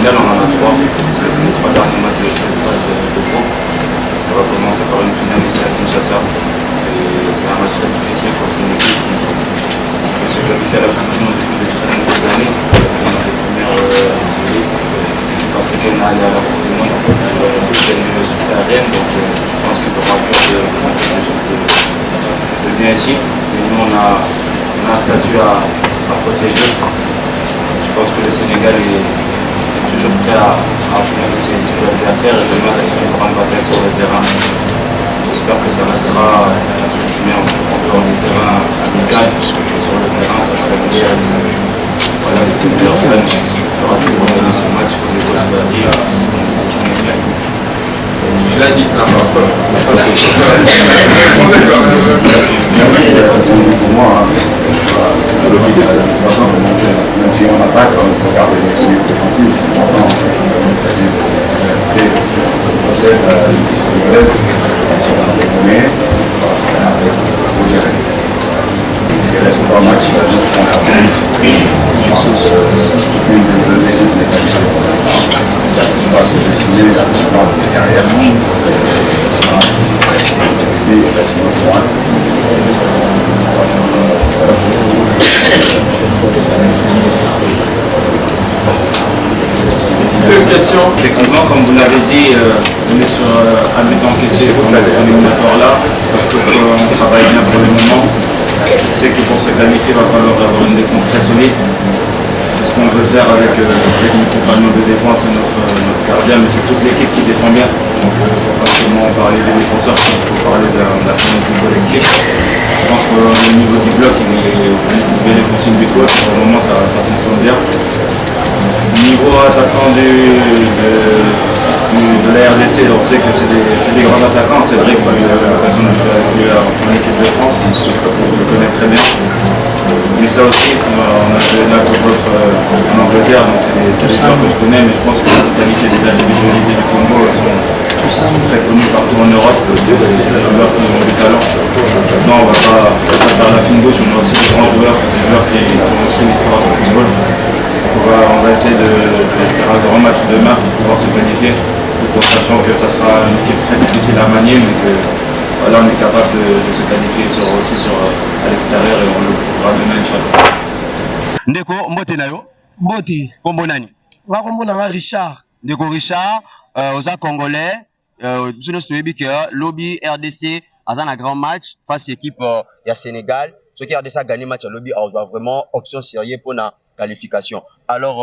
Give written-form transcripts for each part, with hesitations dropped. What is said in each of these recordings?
Sénégal, on en a trois. C'est les trois derniers matchs de phase de groupe. Ça va commencer par une finale ici à Kinshasa. C'est un match très difficile contre une équipe qui se qualifie à la Coupe du Monde depuis de très nombreuses années. On a les premières équipes africaines à aller à la Coupe du Monde, africaine subsaharienne. Donc je pense qu'il y aura plus de choses de bien ici. Et nous, on a un statut à protéger. Je pense que le Sénégal est toujours prêt à affronter ses adversaires et demain ça sera une grande bataille sur le terrain. J'espère que ça restera en dehors du terrain amical, puisque sur le terrain ça sera une guerre. Voilà, tout le monde fera tout pour gagner ce match comme les autres va dire. Il a dit que n'a pas peur. Merci pour moi. Le but de toute façon, même si on attaque, il faut garder l'équilibre défensif, c'est important. On sait que les Sénégalais sont dans les premiers, il faut gérer. Il reste 3 matchs, on a je pense que une des deux équipes n'est pas qualifiée pour l'instant. Je pense que j'ai signé la plupart derrière. Il reste 9 points. Deux questions. Effectivement, comme vous l'avez dit, on est sur un but encaissé pour la éliminatoire là. On travaille bien pour le moment. Je sais que pour se qualifier, il va falloir avoir une défense très solide. C'est ce qu'on veut faire avec nos compagnons de défense et notre gardien, mais c'est toute l'équipe qui défend bien. Donc il ne faut pas seulement parler des défenseurs, il faut parler de la communauté collective. Je pense qu'au niveau du bloc, il est bien les consignes du coach. Pour le moment, ça fonctionne bien. Niveau attaquant de la RDC, on sait que c'est des grands attaquants. Cédric a eu l'occasion de jouer en équipe de France, on le connaît très bien. Mais ça aussi, on a joué là pour d'autres en Angleterre, donc c'est des joueurs que je connais, mais je pense que les qualités des individualités du Congo sont très connues partout en Europe. C'est des joueurs qui ont du talent. Maintenant, on ne va pas faire la fine gauche, on a aussi des grands joueurs, des joueurs qui ont aussi l'histoire du football. On va essayer de faire un grand match demain pour pouvoir se qualifier, tout en sachant que ça sera une équipe très difficile à manier, mais que voilà, on est capable de se qualifier aussi à l'extérieur et on le prouvera demain, Inch'Allah. Ndeko, mbote na yo? Mbote. Kombo nani? Wakombo na Richard. Ndeko Richard, oza Congolais, nous toyebi que lobby RDC aza na grand match face à l'équipe ya Sénégal. Ce qui RDC a gagné match à lobby, on a vraiment option sérieuse pour la qualification. Alors,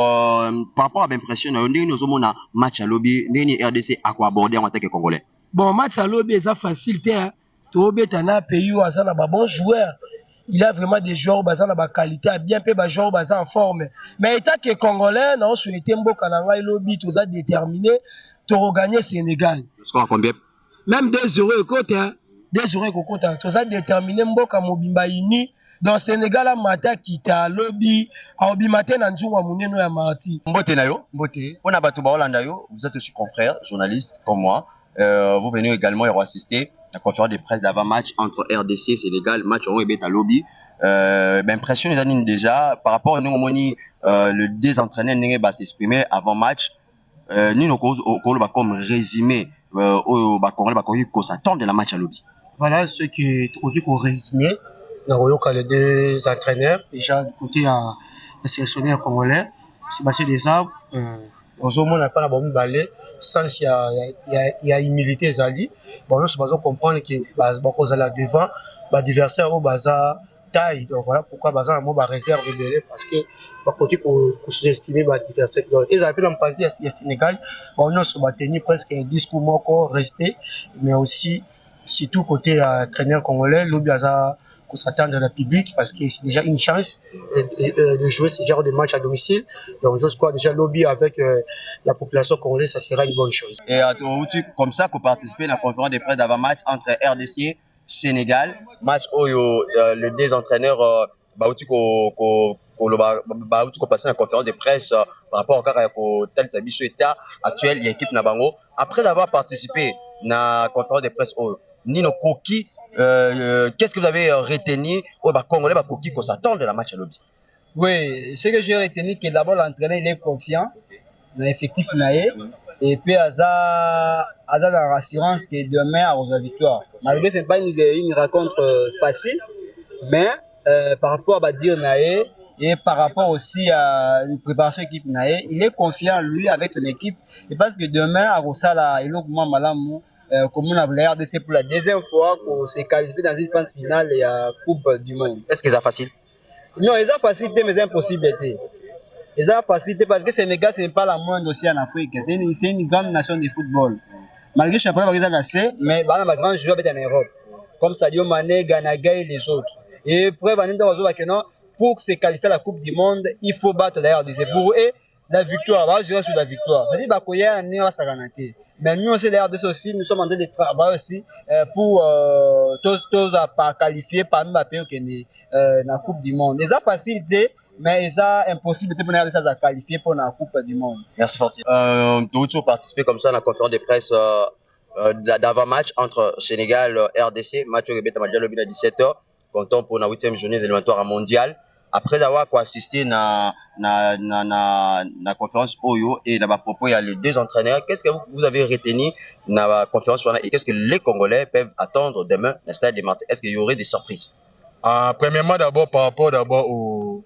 par rapport à l'impression, on a un match à lobby, RDC a quoi aborder en tant que Congolais? Bon, match à lobby, c'est facile. Tobe tana pays où azana ba bon joueur. Il a vraiment des joueurs basant na ba qualité, bien peu ba joueurs basant en forme. Mais étant que Congolais, on souhaité mboka na ngai lobby, tous a déterminé to gagner Sénégal. Score combien? Même 2-0 côté, 2-0 côté. Tous a déterminé mboka mobimba ini. Dans Sénégal, à Mata kita lobby, à Obimate na njunga muneno ya marti. Mbote na yo? Mbote. On a Batouba Olanda yo, vous êtes aussi confrère, journaliste comme moi. Vous venez également y assister à la conférence de presse d'avant-match entre RDC et Sénégal, match au Beta Lobby. Impression les années déjà par rapport à nous, le désentraîneur n'est s'exprimer avant match. Nous nous cause comme résumé au qu'on s'attend de la match à Lobby. Voilà ce qui est trouvé qu'au résumé. Les deux entraîneurs, déjà du côté à sélectionnaire congolais, Sébastien Desabre, on n'a pas la bonne balai, sans il y a humilité Zali. Bon, nous sommes comprendre que Bazbako Zala devant, l'adversaire au bazar taille. Donc voilà pourquoi bazar a mot réserve de parce que côté qu'on sous-estime l'adversaire. Ils appellent en passé à Sénégal, bon, nous sommes tenus presque un discours moko respect, mais aussi surtout côté entraîneur congolais, l'Obi Bazar qu'on s'attend de la public parce que c'est déjà une chance de jouer ce genre de match à domicile. Donc je crois déjà lobby avec la population congolaise, ça sera une bonne chose. Et comme ça qu'on participe à la conférence de presse d'avant-match entre RDC et Sénégal, match où les deux entraîneurs qu'on passe la conférence de presse par rapport au tel état actuel, l'équipe Nabango. Après avoir participé à la conférence de presse Nino Koki, qu'est-ce que vous avez retenu au Congolais Koki qu'on s'attend de la match à lobby? Oui, ce que j'ai retenu, c'est que d'abord l'entraîneur il est confiant. na effectif na ye et puis aza la rassurance que demain à la victoire. Malgré ce n'est pas une rencontre facile, mais par rapport à dire nae et par rapport aussi à la préparation équipe nae, il est confiant lui avec son équipe et parce que demain à Rosala il augmente malamu comme on a la RDC pour la deuxième fois pour se qualifier dans une phase finale et à Coupe du Monde. Est-ce que c'est facile? Non, ils ont facilité mais c'est impossibilité. Ils ont facilité parce que Sénégal ce n'est pas la moindre aussi en Afrique, c'est une grande nation de football. Malgré le championnat ils ont lancé, mais il y a des grands joueurs en Europe comme Sadio Mané, Ganaga et les autres. Et pour se qualifier à la Coupe du Monde, il faut battre la RDC. Pour eux, la victoire, va jouer sur la victoire. C'est-à-dire mais nous aussi, la RDC aussi, nous sommes en train de travailler aussi pour tous qualifier parmi les pays qui sont dans la Coupe du Monde. Ils ont facilité, mais ils ont impossibilité pour la RDC à qualifier pour la Coupe du Monde. Merci Forti. Tu as toujours participé comme ça à la conférence de presse d'avant-match entre Sénégal et RDC, match au Rebeta Madjalobi à 17h, comptant pour la 8e journée éliminatoire mondiale. Après avoir assisté à la conférence OYO et à propos, il y a les deux entraîneurs. Qu'est-ce que vous avez retenu dans la conférence et qu'est-ce que les Congolais peuvent attendre demain dans le stade de Marseille? Est-ce qu'il y aurait des surprises? Premièrement, d'abord, par rapport aux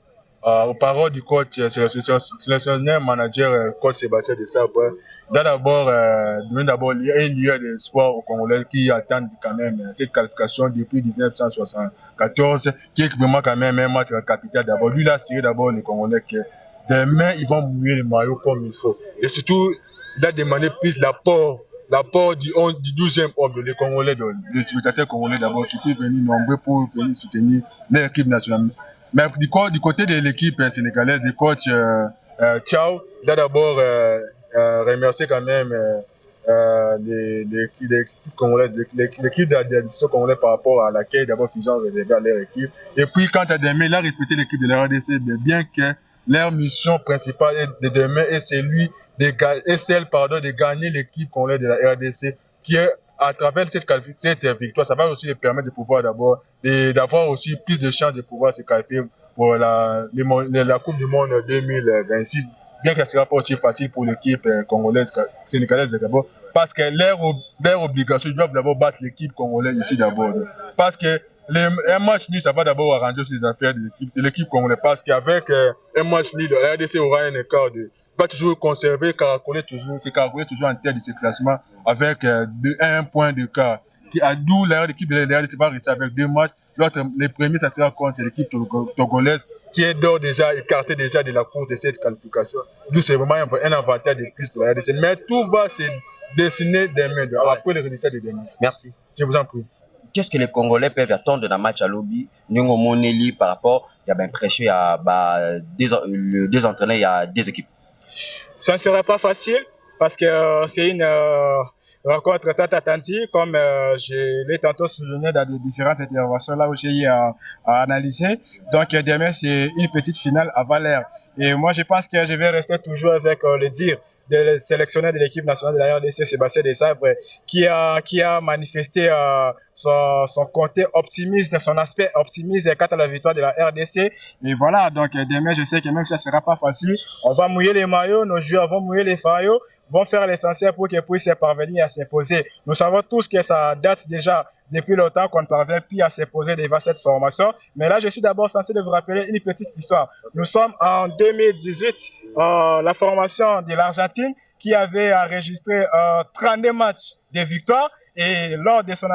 paroles du coach, sélectionneur, manager, coach Sébastien Desabre, il a d'abord il y a une lueur d'espoir aux Congolais qui attendent quand même cette qualification depuis 1974, qui est vraiment quand même un match capital d'abord. Lui, il a assuré d'abord les Congolais que demain, ils vont mouiller les maillots comme il faut. Et surtout, il a demandé plus l'apport du 12e homme, les Congolais, les spectateurs congolais d'abord, qui peuvent venir nombreux pour venir soutenir l'équipe nationale. Mais du côté de l'équipe sénégalaise, le coach Thiaw, il a d'abord remercié quand même l'équipe congolaise, l'équipe d'administration congolaise par rapport à l'accueil d'abord qu'ils ont réservé à leur équipe. Et puis quand à demain, il a respecté l'équipe de la RDC, bien que leur mission principale de demain est celle de gagner l'équipe congolaise de la RDC, qui est à travers cette victoire, ça va aussi les permettre de pouvoir d'avoir aussi plus de chances de pouvoir se qualifier pour la Coupe du Monde 2026. Bien que ce ne sera pas aussi facile pour l'équipe congolaise, sénégalaise d'abord, parce que leur obligation, ils doivent d'abord battre l'équipe congolaise ici d'abord. Parce que un match nul, ça va d'abord arranger les affaires de l'équipe congolaise, parce qu'avec un match nul, la RDC aura un écart va toujours conserver, caracoler toujours en tête de ce classement avec un point de quart. D'où l'équipe de la RDC va rester avec 2 matchs. Les premiers, ça sera contre l'équipe togolaise qui est d'ores déjà écartée déjà de la course de cette qualification. D'où c'est vraiment un avantage de plus de la RDC. Mais tout va se dessiner demain, après les résultats de demain. Merci. Je vous en prie. Qu'est-ce que les Congolais peuvent attendre d'un match à lobby Nyongo Moneli par rapport, il y a bien prêché, il y a deux entraîneurs, il y a deux équipes. Ça ne sera pas facile parce que c'est une rencontre tant attentive, comme je l'ai tantôt souligné dans les différentes interventions là où j'ai eu à analyser. Donc demain, c'est une petite finale avant l'heure. Et moi, je pense que je vais rester toujours avec le dire de sélectionneur de l'équipe nationale de la RDC, Sébastien Desabre, qui a manifesté son côté optimiste, son aspect optimiste quant à la victoire de la RDC. Et voilà, donc demain, je sais que même si ça ne sera pas facile, on va mouiller les maillots, nos joueurs vont mouiller les maillots, vont faire l'essentiel pour qu'ils puissent parvenir à s'imposer. Nous savons tous que ça date déjà depuis longtemps qu'on ne parvient plus à s'imposer devant cette formation. Mais là, je suis d'abord censé de vous rappeler une petite histoire. Nous sommes en 2018, la formation de l'Argentine qui avait enregistré 32 matchs de victoire. Et lors de son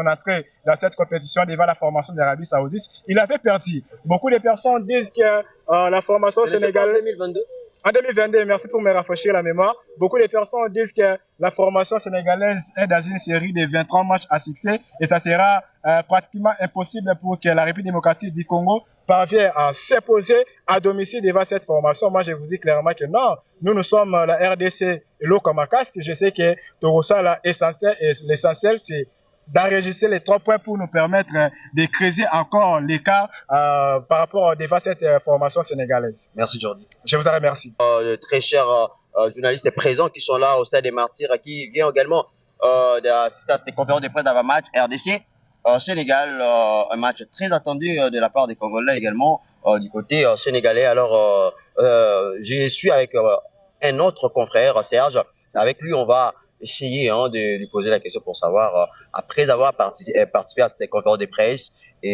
entrée dans cette compétition devant la formation de l'Arabie Saoudite, il avait perdu. Beaucoup de personnes disent que la formation sénégalaise... 2022 En 2022, merci pour me rafraîchir la mémoire. Beaucoup de personnes disent que la formation sénégalaise est dans une série de 23 matchs à succès et ça sera pratiquement impossible pour que la République démocratique du Congo parvienne à s'imposer à domicile devant cette formation. Moi, je vous dis clairement que non, nous sommes la RDC et l'Okomakas. Je sais que Torosa, l'essentiel, c'est d'enregistrer les 3 points pour nous permettre de creuser encore l'écart par rapport devant cette formation sénégalaise. Merci Jordi. Je vous en remercie. Très chers journalistes présents qui sont là au Stade des Martyrs, qui viennent également d'assister à cette conférence de presse d'avant-match RDC. Sénégal, un match très attendu de la part des Congolais également du côté sénégalais. Alors, je suis avec un autre confrère, Serge. Avec lui, on va essayer de lui poser la question pour savoir, après avoir participé à cette conférence de presse,